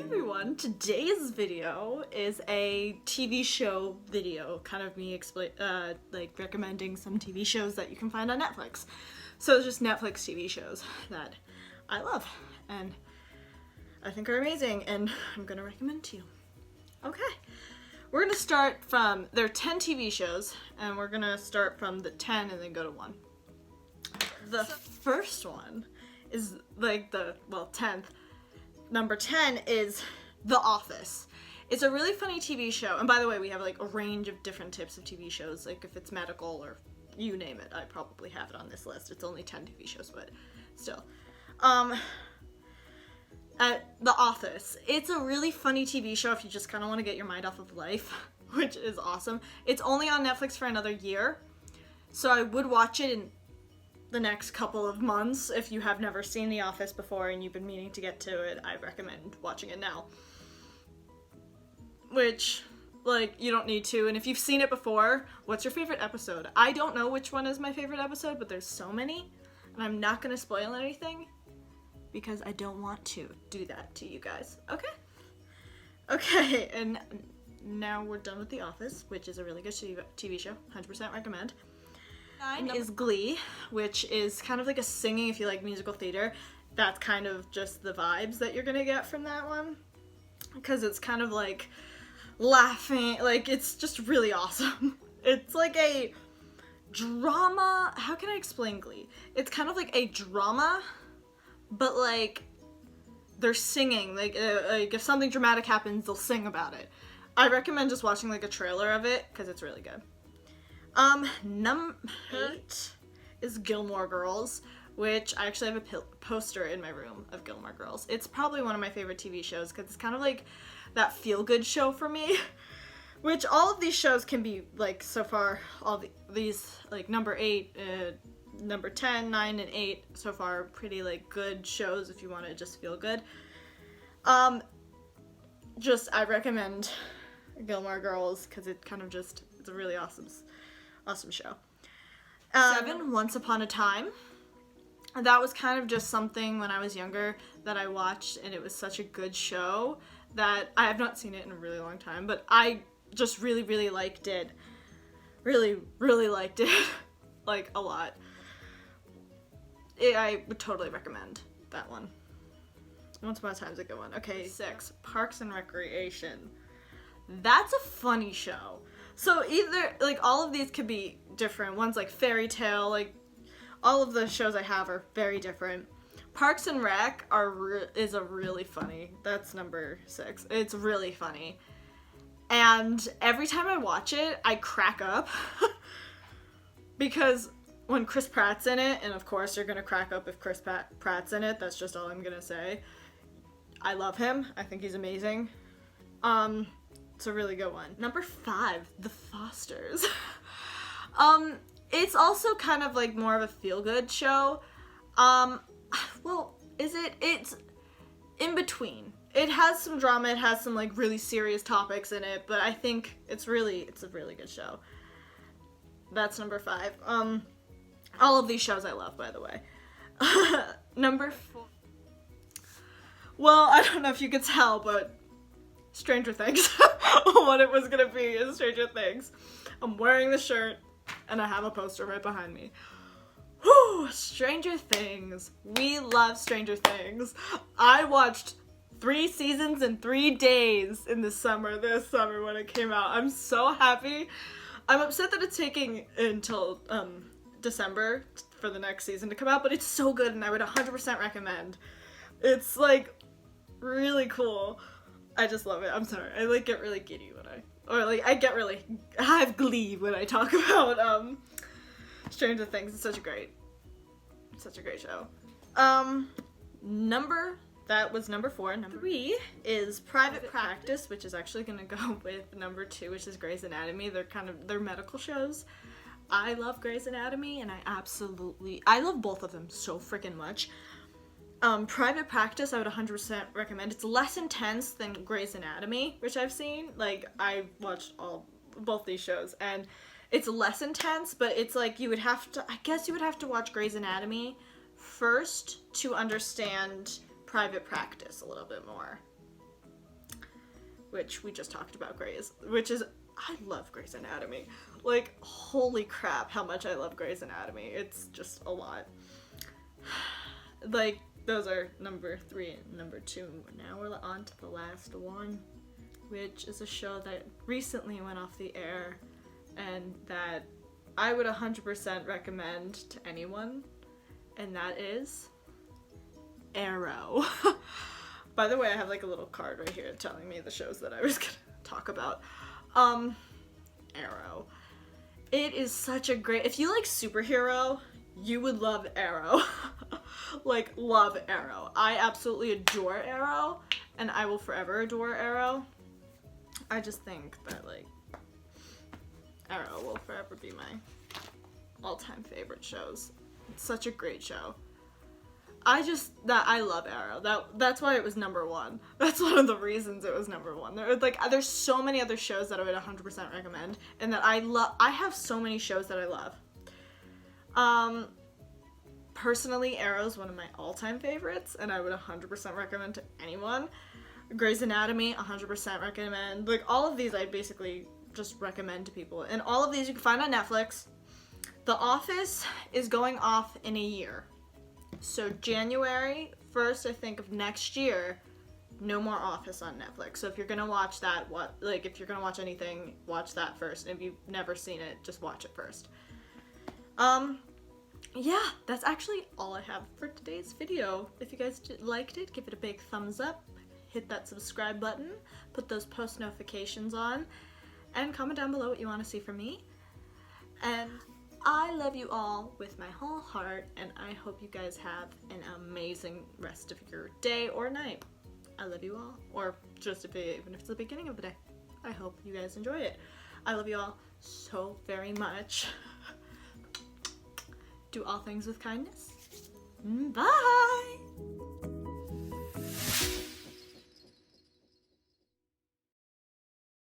everyone, today's video is a TV show video, kind of me recommending some TV shows that you can find on Netflix. So it's just Netflix TV shows that I love and I think are amazing and I'm gonna recommend to you. Okay, we're gonna start from, there are 10 TV shows and we're gonna start from the 10 and then go to 1. The first one is like the, 10th. Number 10 is The Office. It's a really funny TV show, and by the way, we have like a range of different types of TV shows, like if it's medical or you name it, I probably have it on this list. It's only 10 TV shows, but still. At The Office. It's a really funny TV show if you just kind of want to get your mind off of life, which is awesome. It's only on Netflix for another year, so I would watch it in the next couple of months. If you have never seen The Office before and you've been meaning to get to it, I recommend watching it now. Which, like, you don't need to, and if you've seen it before, what's your favorite episode? I don't know which one is my favorite episode, but there's so many, and I'm not gonna spoil anything because I don't want to do that to you guys. Okay, and now we're done with The Office, which is a really good TV show, 100% recommend. 9 is Glee, which is kind of like a singing, if you like musical theater. That's kind of just the vibes that you're gonna get from that one, because it's kind of like laughing, like it's just really awesome. It's like a drama, how can I explain Glee? It's kind of like a drama, but like they're singing, like if something dramatic happens, they'll sing about it. I recommend just watching like a trailer of it, because it's really good. Number 8 is Gilmore Girls, which I actually have a poster in my room of Gilmore Girls. It's probably one of my favorite TV shows because it's kind of like that feel-good show for me, which all of these shows can be, like, so far, these, like, number 8, number 10, 9, and 8 so far are pretty, like, good shows if you want to just feel good. I recommend Gilmore Girls because it kind of just, it's a really awesome show. 7, Once Upon a Time. That was kind of just something when I was younger that I watched, and it was such a good show that I have not seen it in a really long time, but I just really, really liked it. Really, really liked it. Like, a lot. I would totally recommend that one. Once Upon a Time's a good one. Okay, 6, Parks and Recreation. That's a funny show. So either, like, all of these could be different. One's like Fairy Tale, like, all of the shows I have are very different. Parks and Rec is a really funny, that's number 6. It's really funny. And every time I watch it, I crack up. Because when Chris Pratt's in it, and of course you're gonna crack up if Chris Pratt's in it, that's just all I'm gonna say. I love him, I think he's amazing. It's a really good one. Number 5, The Fosters. It's also kind of like more of a feel-good show. Well, it's in between. It has some drama, it has some like really serious topics in it, but I think it's a really good show. That's number 5. All of these shows I love, by the way. Number 4. Well, I don't know if you could tell, but Stranger Things. What it was gonna be is Stranger Things. I'm wearing the shirt and I have a poster right behind me. Whew, Stranger Things. We love Stranger Things. I watched 3 seasons in 3 days in this summer when it came out. I'm so happy. I'm upset that it's taking until December for the next season to come out, but it's so good and I would 100% recommend. It's like really cool. I just love it. I'm sorry. I like get really giddy when I have glee when I talk about Stranger Things. It's such a great show. That was number 4. Number 3 is Private Practice, which is actually gonna go with number 2, which is Grey's Anatomy. They're medical shows. I love Grey's Anatomy and I love both of them so freaking much. Private Practice I would 100% recommend. It's less intense than Grey's Anatomy, which I've seen. Like, I watched both these shows, and it's less intense, but it's like you would have to watch Grey's Anatomy first to understand Private Practice a little bit more. which we just talked about which is, I love Grey's Anatomy. Like, holy crap, how much I love Grey's Anatomy. It's just a lot. Like, those are number 3 and number 2. Now we're on to the last one, which is a show that recently went off the air and that I would 100% recommend to anyone, and that is Arrow. By the way, I have like a little card right here telling me the shows that I was gonna talk about. Arrow. It is such a great, if you like superhero, you would love Arrow. Like, love Arrow. I absolutely adore Arrow, and I will forever adore Arrow. I just think that, like, Arrow will forever be my all-time favorite shows. It's such a great show. I love Arrow. That's why it was number 1. That's one of the reasons it was number 1. There's so many other shows that I would 100% recommend, and that I love. I have so many shows that I love. Personally, Arrow's one of my all-time favorites, and I would 100% recommend to anyone. Grey's Anatomy, 100% recommend. Like, all of these I basically just recommend to people. And all of these you can find on Netflix. The Office is going off in a year. So January 1st, I think, of next year, no more Office on Netflix. So if you're gonna watch that, if you're gonna watch anything, watch that first. And if you've never seen it, just watch it first. Yeah, that's actually all I have for today's video. If you guys liked it, give it a big thumbs up, hit that subscribe button, put those post notifications on, and comment down below what you want to see from me. And I love you all with my whole heart, and I hope you guys have an amazing rest of your day or night. I love you all, or just even if it's the beginning of the day. I hope you guys enjoy it. I love you all so very much. Do all things with kindness. Bye!